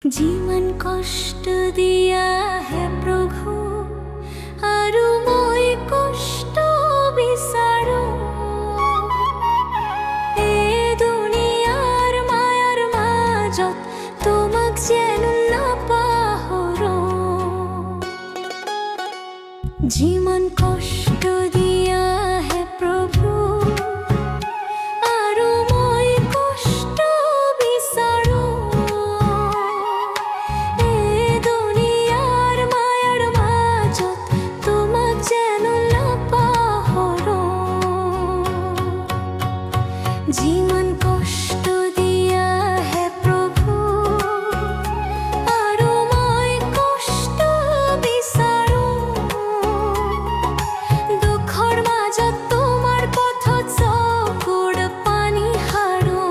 जीवन कष्ट दिया है प्रभु आरु মই কষ্ট বিচাৰো এই দুনিয়াৰ মায়াৰ মাজত তোমাক যেন নাপাহৰো জীवन কষ্ট দিয়া হে প্রভু आरु মই কষ্ট বিচাৰো এই দুনিয়াৰ মায়াৰ মাজত তোমাক যেন নাপাহৰো জীवन কষ্ট দিয়া হে প্রভু आरु মই কষ্ট বিচাৰো দুখৰ মাজত তোমাৰ পথত চকুৰ পানী হাৰো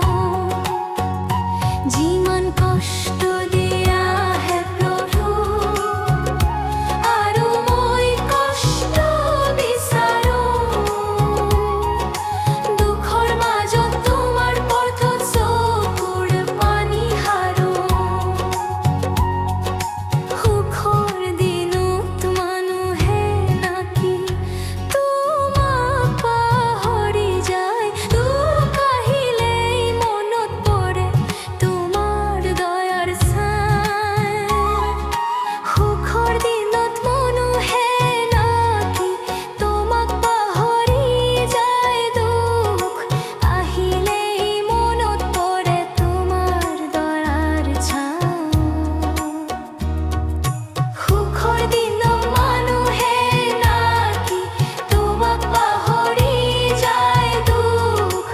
জীवन কষ্ট দিয়া হে প্রভু आरु মই কষ্ট বিচাৰো দুখৰ মাজত তোমাৰ পথত চকুৰ পানী হাৰো সুখৰ দিনত মানুহে নাকি তোমাক পাহৰি যায় দুখ আহিলেই মনত পৰে তোমাৰ দয়াৰ ছাই সুখৰ দিনত মানুহে নাকি তোমাক পাহৰি যায় দুখ আহিলেই মনত পৰে তোমাৰ দয়াৰ ছাই সুখৰ দিনত মানুহে নাকি তোমাক পাহৰি যায় দুখ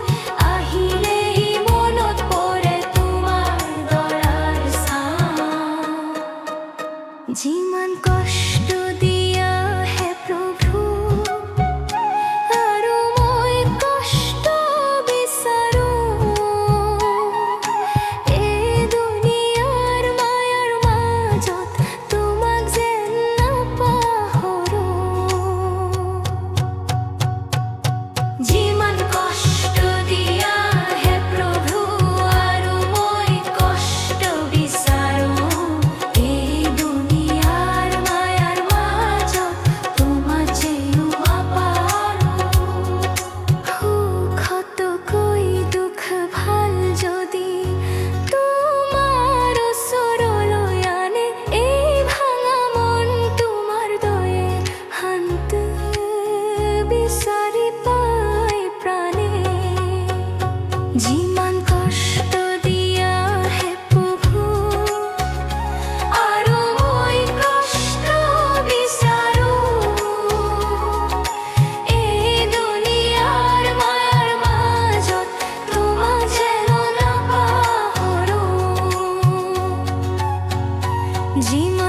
আহিলেই মনত পৰে তোমাৰ দয়াৰ ছাই জীवन কষ্ট দিয়া হে প্রভু आरु মই কষ্ট বিচাৰো এই দুনিয়াৰ মায়াৰ মাজত তোমাক যেন নাপাহৰো জীवन কষ্ট দিয়া হে প্রভু आरु মই কষ্ট বিচাৰো এই দুনিয়াৰ মায়াৰ মাজত তোমাক যেন নাপাহৰো সুখতকৈ দুখ ভাল যদি তোমাৰ ওচৰলৈ আনে এই ভাঙা মন তোমাৰ দয়ে শান্তি বিচাৰি পাই প্ৰাণে জীवन কষ্ট দিয়া হে প্রভু आरु মই কষ্ট বিচাৰো এই দুনিয়াৰ মায়াৰ মাজত তোমাক যেন নাপাহৰো জীवन